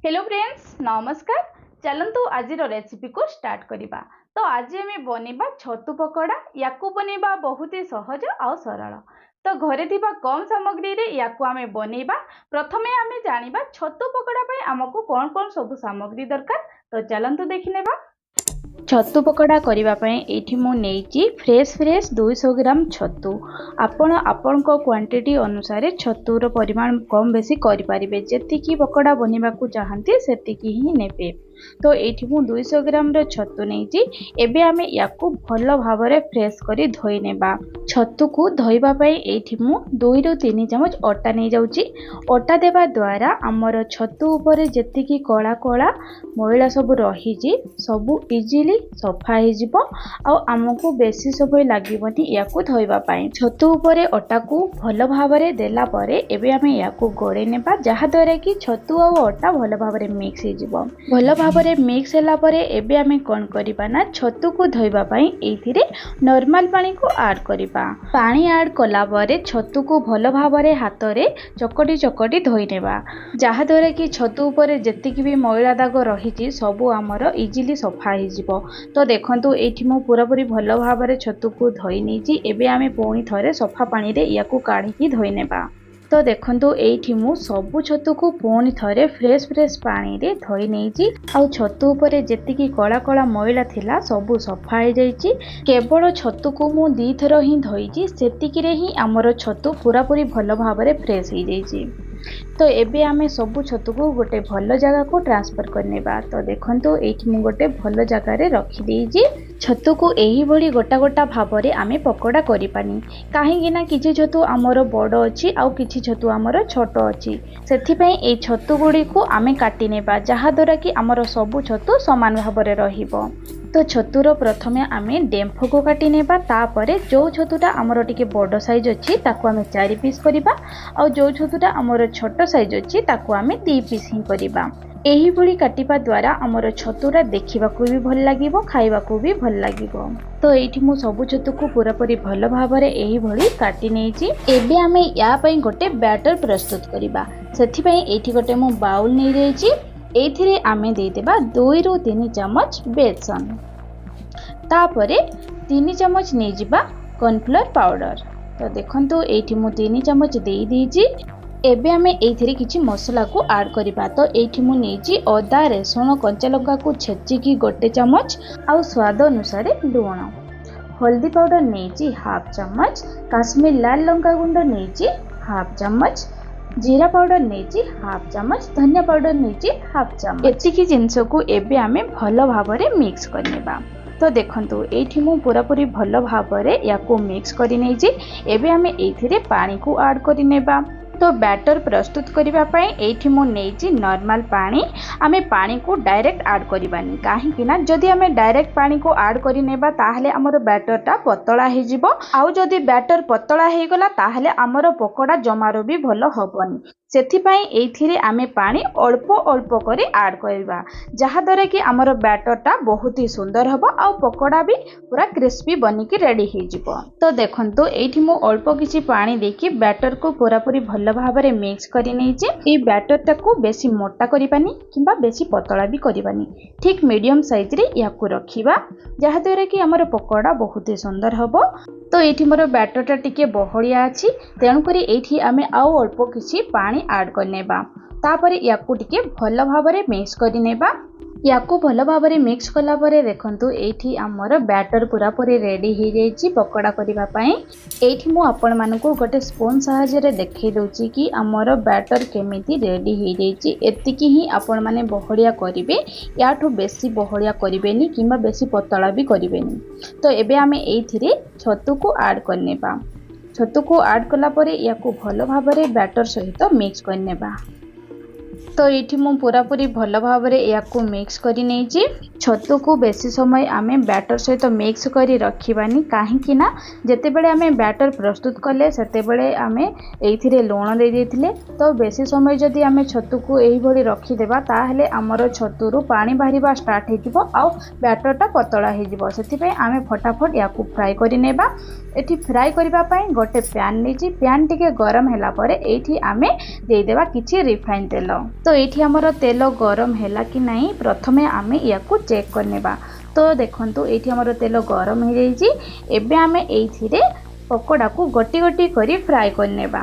Hello friends नमस्कार। चलतु आज रेसिपी को स्टार्ट करिबा। तो आज आम बनेबा छतु पकोड़ा। याकू बनेबा बहुत ही सहज और सरल। तो घरे थिबा कम सामग्री रे याकू आम बनेबा। प्रथमे आम जानिबा छतु पकोड़ा पे हमको कौन कौन सब सामग्री दरकार। तो चलतु देखिनेबा। छतु पकोड़ा करने ये मुझे फ्रेश 200 ग्राम छतु। आपण क्वांटिटी अनुसार छतुर परिमाण कम बेसी करें। जी पकोड़ा बनवा चाहती से ही नेबे। तो ये 200 ग्राम छतु नहीं एबे आमे याकू भल भाव फ्रेश कर धोई नेबा। छतु को धोइबापई ये 2 ରୁ 3 चामच अटा नहीं जाउची। अटा देवा द्वारा आमर छतु उपरे जेतिकी कला कला मैला सब रही सबू इजिली सफा हो आमको बेसी समय लगभग याकू धोइबापई। छतु उपरे अटा को भल भाव देला परे एबे आमे याकू गोड़े नेबा जहाद्वारा कि छतु और अटा भल भाव मिक्स हो भल भाव मिक्स होला परे एबे आमे कोन करिबा ना छतु को धोइबा पई एथिरे नॉर्मल पानी को ऐड करिबा। पानी ऐड कला परे छतु को भल भाव हाथ रे चकटी चकटी धोई नेबा जहाद्वारा कि छतु उपरे जेतिकी भी मैला दाग रही सबू आमर इजिली सफा हो। तो देखंतु एठी मु पूरापूरी भल भाव छतु को धोई नहीं एबे आमे पुणी थरे सफा पानी रे याकू काढ़ी धोई नेबा। तो देखंतु एठी मु सबु छतु को पुणी थरे फ्रेश पानी रे धोई नहीं आउ छतु उपरे जेतिकी कला कला मैला थिला सबु सफा हो जाइछि। केवल छतु को मु 2 थर ही धोईछि सेतिकी रे ही आमर छतु पूरापूरी भल भाव फ्रेश हो जाइछि। तो एबे आमे सबु छतु को गोटे भल जगह को ट्रांसफर करनेबा। तो देखंतु एठी मु गोटे भल जगह रे रखी देइछि। छतु को एही भली गोटा गोटा भाव रे आमे पकोड़ा करि पानी काहेकि ना किछि छतु आमर बड़ अछि आउ किछि छतु आमर छोट अछि। सेथि पई ए छतु गुडी को आमे काटि नेबा जहा द्वारा कि आमर सबु छतु समान भाव रे रहिबो। तो छतुर प्रथमे आमे डेम्फो को काटि नेबा तापरे जो छतुटा आमर टिके बड़ साइज अछि ताकू आमे 4 पीस करिबा और जो छतुटा आमर छोट साइज अछि ताकू आमे 2 पीस ही करिबा। एही भली काटिबा द्वारा आमर छतुरा देखिबाकू भी भल लागिबो खाइबाकू भी भल लागिबो। तो एठी मु सबु छतु को पूरापूरी भल भाव रे एही भली काटि नेछि। एबे आमे या पई गोटे बैटर प्रस्तुत करिबा। सेथि पई एठी गोटे मु बाउल नै रेछि एथिरे आमे दे देबा 2 ରୁ 3 चामच बेसन तापरे 3 चामच नै जिबा कॉर्नफ्लोर पाउडर। तो देखंतु एठी मु 3 चामच देई देछि। एबे आमे एथिरे किछि मसला को ऐड करिबा। तो एठी मु नेछि अदा रसुण कंचा लंका को छेची की 1 चामच आउ स्वाद अनुसार लूण। हल्दी पाउडर नेछि हाफ चामच। काश्मीर लाल लंका गुंड नेछि हाफ चामच। जीरा पाउडर नेछि हाफ चामच। धनिया पाउडर नेछि हाफ चामच। एतिकी जिंस को एबे आमे भलो भाव रे मिक्स करनेबा। तो देखंतु एठी मु पूरापूरी भलो भाव रे याको मिक्स करि नेछि। एबे आमे एथिरे पानी को ऐड करि नेबा। तो बैटर प्रस्तुत करिबा पई एठी मु नेछि नॉर्मल पानी। आमे पानी को डायरेक्ट ऐड करिबानी काहे ना जदि आमे डायरेक्ट पानी को ऐड करि नेबा ताहले हमर बैटरटा पतला हे जिवो आउ जदि बैटर पतला हे गला ताहले हमर पकोड़ा जमारो भी भलो हबनी। सेथि पई एथिरे आमे पानी अल्प अल्प करी ऐड करिबा जहा द्वारा कि हमर बैटरटा बहुत ही सुंदर हबो आउ पकोड़ा भी पूरा क्रिस्पी बनी के रेडी हे जिवो। तो देखंतु एठी मु अल्प किछि पानी देकी बैटर को पूरापूरी भल भाव रे मिक्स करि नेछि। ए बैटरटा को बेसी मोटा करिबानी किंबा बेसी पतला भी करिबानी ठीक मीडियम साइज रे याकू रखिबा जहा द्वारा कि हमर पकोड़ा बहुत ही सुंदर हबो। तो एठी मोर बैटरटा टिके बहलिया अछि तेणु करी एठी आमे आउ अल्प किछि पानी ऐड करनेबा तापरे याकू टिके भल भाव रे मिक्स करि नेबा। याकू भल भाव रे मिक्स कला परे देखंतु एठी हमर बैटर पूरा पूरी रेडी हो जाइछि पकोड़ा करिबा पई। एठी मु आपण मानको गोटे स्पून सहायता रे देखै दोछि कि हमर बैटर केमिति रेडी हो जाइछि। एतिकी ही आपण माने बहलिया करिवे याठो बेसी बहलिया करिवेनी किंबा बेसी पतला भी करिवेनी। तो एबे आमे एथिरे छतु को ऐड करनेबा। छतु को ऐड कला परे याकू भल भाव रे बैटर सहित मिक्स करनेबा। तो ये मु पूरापूरी भल भाव याकू मिक्स करी नेछि। छतु को बेसी समय आमे बैटर सहित मिक्स करी रखिबानी काहेकि ना जेतेबेले आमे बैटर प्रस्तुत कले सेतेबेले आमे एथिरे लूण दे देथिले। तो बेसी समय जदि आमे छतु को एही भली रखि देबा ताहले हमर छतुरु पानी बाहरिबा स्टार्ट हे जिवो आ बैटरटा पतला हे जिवो। सेति पे आमे फटाफट याकू फ्राई करी नेबा। एठी फ्राई करबा पई गोटे पैन नेची पैन टिके गरम हैला परे एठी आमे दे देबा किछि रिफाइन तेल। तो एठी हमर तेल गरम हैला कि नहीं प्रथमे आमे याकू चेक करनेबा। तो देखंतु एठी हमर तेल गरम हो जाईची। एबे आमे एथिरे पकोड़ा को गोटी गोटी करी फ्राई करनेबा।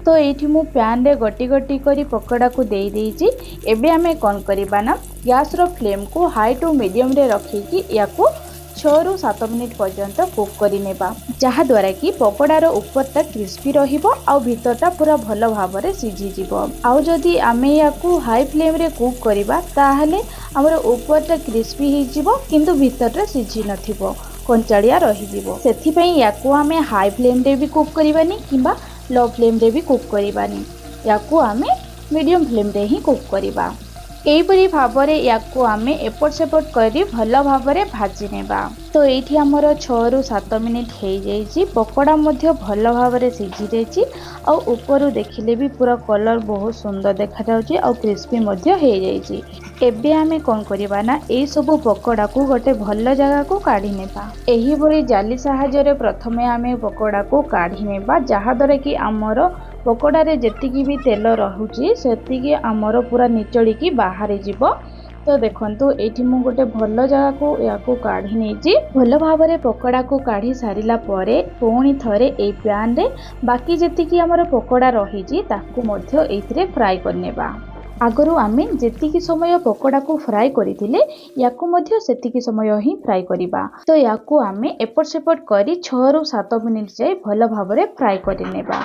तो ये मु पैन रे गोटी गोटी करी पकोड़ा को दे देइची। एबे आमे कोन करबा ना गैस रो फ्लेम को हाई टू मीडियम रे रखिकी याकू 6 ରୁ 7 मिनिट पर्यंत कुक करि नेबा, जहा द्वारा कि पकोड़ार ऊपरटा क्रिस्पी रहिबो आ भीतरटा पूरा भलो भाबरे सिझी जिवो। आ जदि आमे याकू हाई फ्लेम रे कुक करिबा ताहले हमर ऊपरटा क्रिस्पी हि जिवो किंतु भीतरटा सिझी नथिबो, कंचालिया रहि जिवो। सेथि पई याकू आमे हाई फ्लेम रे भी कुक करिबानी किंबा लो फ्लेम रे भी कुक करिबानी, याकू आमे मीडियम फ्लेम रे ही कुक करिबा। एहीपरी भावरे याकू आमे एपट सेपट करी भलो भावरे भाजी नेबा। तो एठी हमर 6 ରୁ 7 मिनिट हे जाईची। पकोड़ा मध्य भलो भावरे सिझी जाईची आ ऊपर देखिले भी पूरा कलर बहुत सुंदर देखा जाउची आ क्रिस्पी मध्य हे जाईची। एबे आमे कोन करिबा ना एई सब पकोड़ा को गोटे भलो जगह को काढी नेबा। एही भली जाली सहायता रे प्रथमे आमे पकोड़ा को काढी नेबा, जहा द्वारा कि हमर पकोड़ा रे जेतिकी भी तेल रहुची सेतिकी हमर पूरा निचड़ी की बाहर जीवो। तो देखंतु एठी मु गोटे भलो जगह को याकू काढी नेची। भलो भाबरे पकोड़ा को काढी सारिला परे पुणी थरे ए पैन रे बाकी जेतिकी हमर पकोड़ा रहिची ताकू मध्य एथिरे फ्राई करनेबा। आगरू आमे जेतिकी समय पकोड़ा को फ्राई करिथिले याकू मध्य सेतिकी समय ही फ्राई करिबा। तो याकू आमे एपट सेपट करी 6 ରୁ 7 मिनिट जाय भलो भाबरे फ्राई करिनेबा।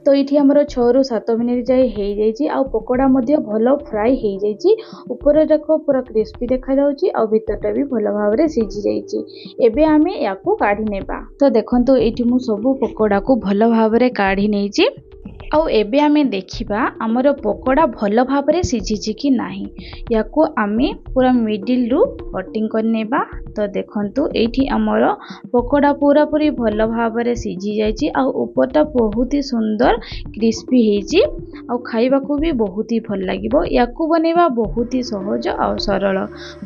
तो ये हमर 6 ରୁ 7 मिनिट जाए हो जाइए आ पकोड़ा मध्य भलो फ्राई हो जाइए। ऊपर जाक पूरा क्रिस्पी देखा जाउची आ भीतरटा भी भलो भाव रे सिझी जाइए। एबे आमे याकू काढी नेबा। तो देखंतु एठी मु सब पकोड़ा को भलो भाव रे काढी नेची। आउ एबे आमे देखिबा हमर पकोड़ा भलो भाव रे सिझिची कि नाही। याकू आमे पूरा मिडिल रु कटिंग करनेबा। तो देखंतु एठी हमर पकोड़ा पूरा पूरी भलो भाव रे सिझी जाइची आ ऊपरटा बहुत ही सुंदर क्रिस्पी हेची आ खाइबा को भी बहुत ही भल लागिबो। याकू बनेबा बहुत ही सहज आ सरल,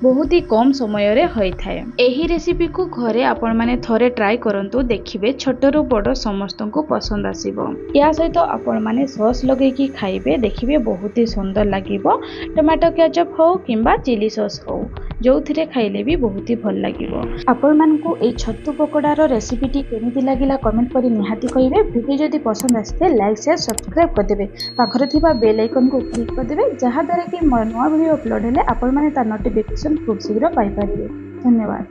बहुत ही कम समय रे होई थाए। एही रेसिपी को घरे आपण माने थरे ट्राई करंतु, देखिबे छोट रु बड़ समस्त को पसंद आसीबो। या सहित आपण माने सॉस लगे की खाइबे, देखिबे बहुत ही सुंदर लागिबो। टमाटो केचप हो किंबा चिली सॉस हो जो थिरे खाइले भी बहुत ही भल लागिबो। आपण मानकू ए छत्तू पकोड़ार रेसिपी टी केमिति लागिला कमेंट करी निहाती कहिबे। वीडियो जदि पसंद आसे लाइक शेयर सब्सक्राइब कर देबे। पाखरे थिबा बेल आइकन को क्लिक कर देबे, जहा द्वारा कि मोर नवा वीडियो अपलोड हेले आपण माने तार नोटिफिकेशन खूब शीघ्र पाई परिबे। धन्यवाद।